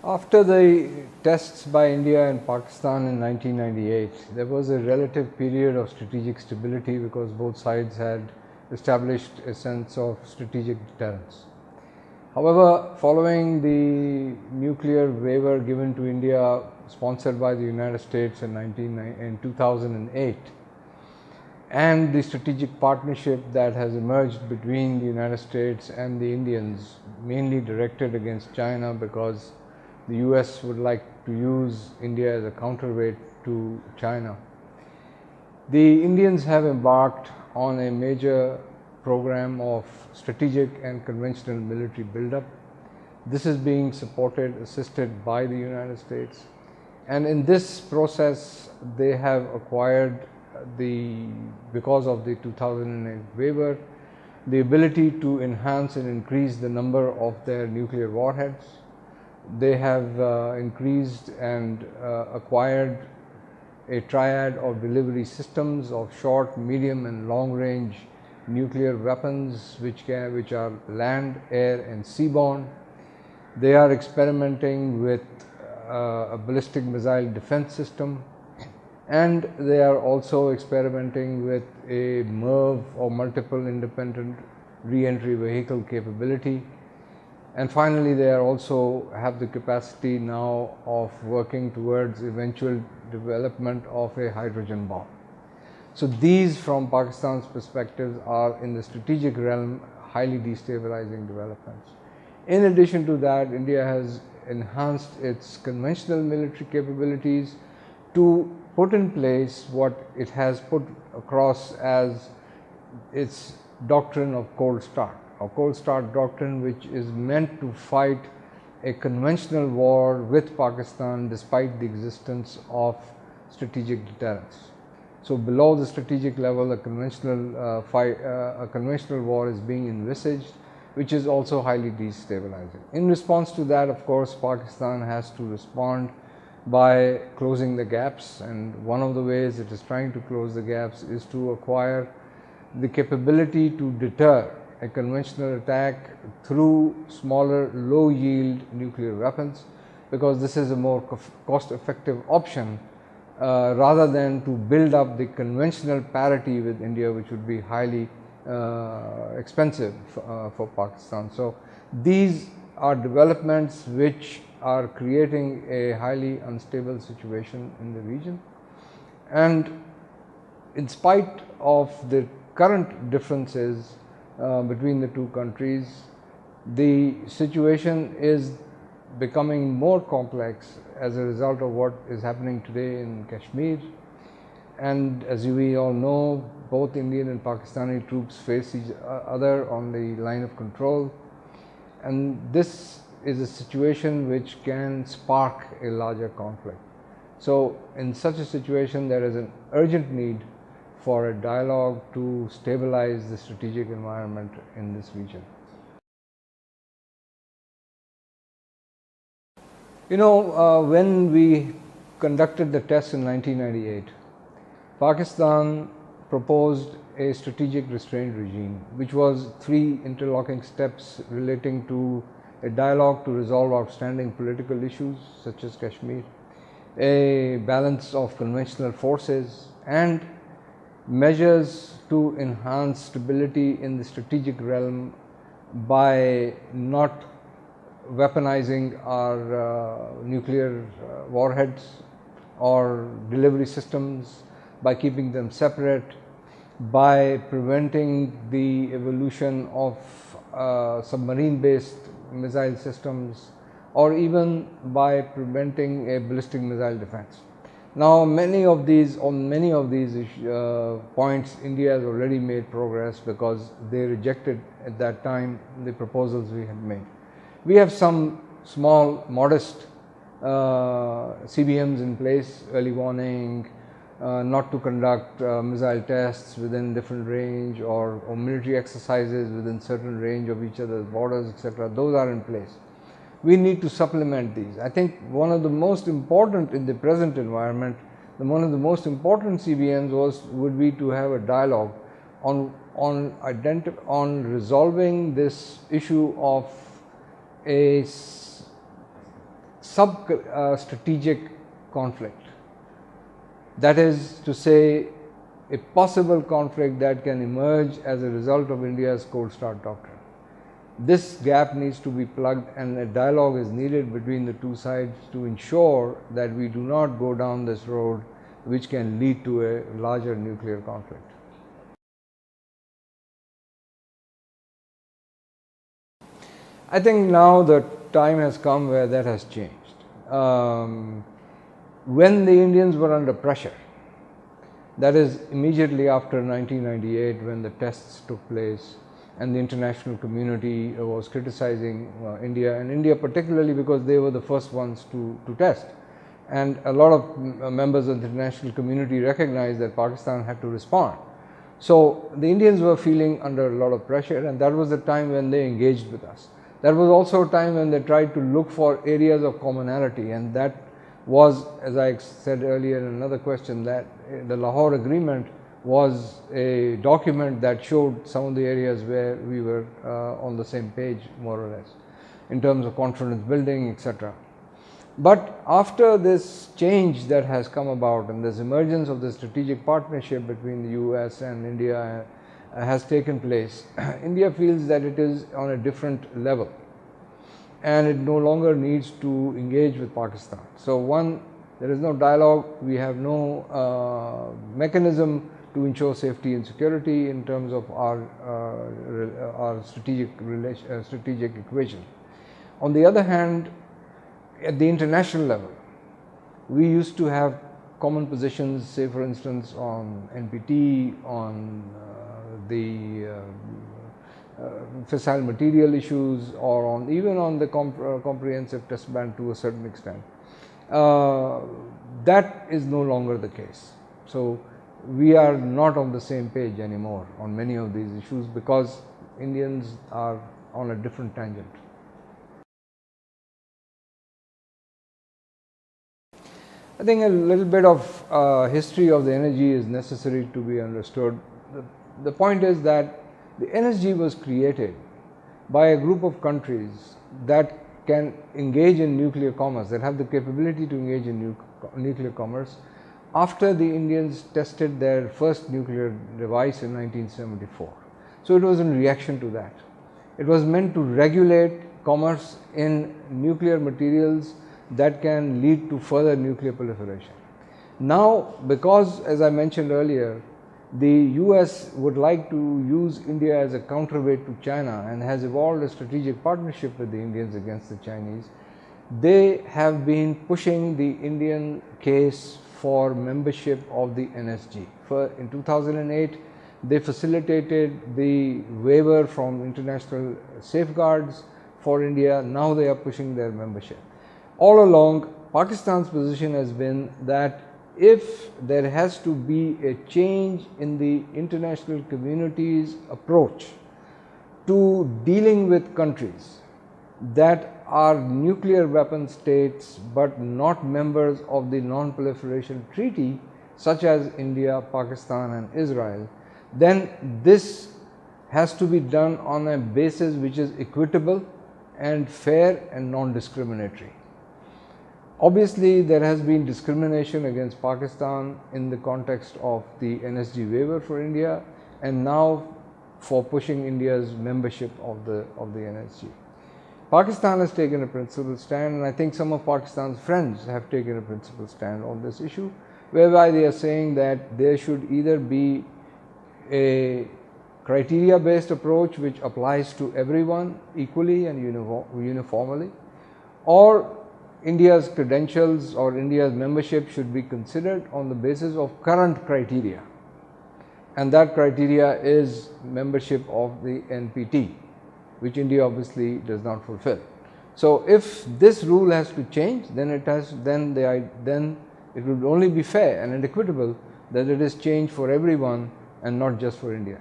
After the tests by India and Pakistan in 1998, there was a relative period of strategic stability because both sides had established a sense of strategic deterrence. However, following the nuclear waiver given to India, sponsored by the United States in 2008, and the strategic partnership that has emerged between the United States and the Indians, mainly directed against China because the US would like to use India as a counterweight to China. The Indians have embarked on a major program of strategic and conventional military buildup. This is being supported, assisted by the United States. And in this process, they have acquired because of the 2008 waiver, the ability to enhance and increase the number of their nuclear warheads. They have increased and acquired a triad of delivery systems of short, medium and long range nuclear weapons which are land, air and seaborne. They are experimenting with a ballistic missile defense system, and they are also experimenting with a MIRV or multiple independent re-entry vehicle capability. And finally, they are also have the capacity now of working towards eventual development of a hydrogen bomb. So these, from Pakistan's perspective, are in the strategic realm highly destabilizing developments. In addition to that, India has enhanced its conventional military capabilities to put in place what it has put across as its doctrine of cold start. A cold start doctrine which is meant to fight a conventional war with Pakistan despite the existence of strategic deterrence. So below the strategic level, a conventional war is being envisaged, which is also highly destabilizing. In response to that, of course, Pakistan has to respond by closing the gaps, and one of the ways it is trying to close the gaps is to acquire the capability to deter a conventional attack through smaller, low-yield nuclear weapons, because this is a more cost-effective option rather than to build up the conventional parity with India, which would be highly expensive for Pakistan. So these are developments which are creating a highly unstable situation in the region. And in spite of the current differences between the two countries, the situation is becoming more complex as a result of what is happening today in Kashmir. And as we all know, both Indian and Pakistani troops face each other on the line of control, and this is a situation which can spark a larger conflict. So in such a situation, there is an urgent need for a dialogue to stabilize the strategic environment in this region. When we conducted the tests in 1998, Pakistan proposed a strategic restraint regime, which was 3 interlocking steps relating to a dialogue to resolve outstanding political issues such as Kashmir, a balance of conventional forces, and measures to enhance stability in the strategic realm by not weaponizing our nuclear warheads or delivery systems, by keeping them separate, by preventing the evolution of submarine-based missile systems, or even by preventing a ballistic missile defense. Now, on many of these points, India has already made progress because they rejected at that time the proposals we had made. We have some small, modest CBMs in place, early warning, not to conduct missile tests within different range, or military exercises within certain range of each other's borders, etc. Those are in place. We need to supplement these. I think one of the most important in the present environment, one of the most important CBMs would be to have a dialogue on resolving this issue of a sub-strategic conflict. That is to say, a possible conflict that can emerge as a result of India's cold start doctrine. This gap needs to be plugged, and a dialogue is needed between the two sides to ensure that we do not go down this road which can lead to a larger nuclear conflict. I think now the time has come where that has changed. When the Indians were under pressure, that is immediately after 1998, when the tests took place and the international community was criticizing India, and India particularly because they were the first ones to test. And a lot of members of the international community recognized that Pakistan had to respond. So the Indians were feeling under a lot of pressure, and that was the time when they engaged with us. That was also a time when they tried to look for areas of commonality, and that was, as I said earlier in another question, that the Lahore Agreement was a document that showed some of the areas where we were on the same page, more or less, in terms of confidence building, etc. But after this change that has come about and this emergence of the strategic partnership between the US and India has taken place, India feels that it is on a different level and it no longer needs to engage with Pakistan. So one, there is no dialogue, we have no mechanism to ensure safety and security in terms of our strategic equation. On the other hand, at the international level, we used to have common positions, say for instance on NPT, on the fissile material issues, or on even on the comprehensive test ban to a certain extent. That is no longer the case. So we are not on the same page anymore on many of these issues because Indians are on a different tangent. I think a little bit of history of the energy is necessary to be understood. The point is that the NSG was created by a group of countries that can engage in nuclear commerce, that have the capability to engage in nuclear commerce after the Indians tested their first nuclear device in 1974. So it was in reaction to that. It was meant to regulate commerce in nuclear materials that can lead to further nuclear proliferation. Now, because as I mentioned earlier, the US would like to use India as a counterweight to China and has evolved a strategic partnership with the Indians against the Chinese, they have been pushing the Indian case for membership of the NSG. In 2008, they facilitated the waiver from international safeguards for India. Now they are pushing their membership. All along, Pakistan's position has been that if there has to be a change in the international community's approach to dealing with countries that are nuclear weapon states but not members of the non-proliferation treaty, such as India, Pakistan and Israel, then this has to be done on a basis which is equitable and fair and non-discriminatory. Obviously, there has been discrimination against Pakistan in the context of the NSG waiver for India, and now for pushing India's membership of the NSG. Pakistan has taken a principled stand, and I think some of Pakistan's friends have taken a principled stand on this issue, whereby they are saying that there should either be a criteria-based approach which applies to everyone equally and uniformly, or India's credentials or India's membership should be considered on the basis of current criteria, and that criteria is membership of the NPT, which India obviously does not fulfill. So if this rule has to change, then it would only be fair and equitable that it is changed for everyone and not just for India.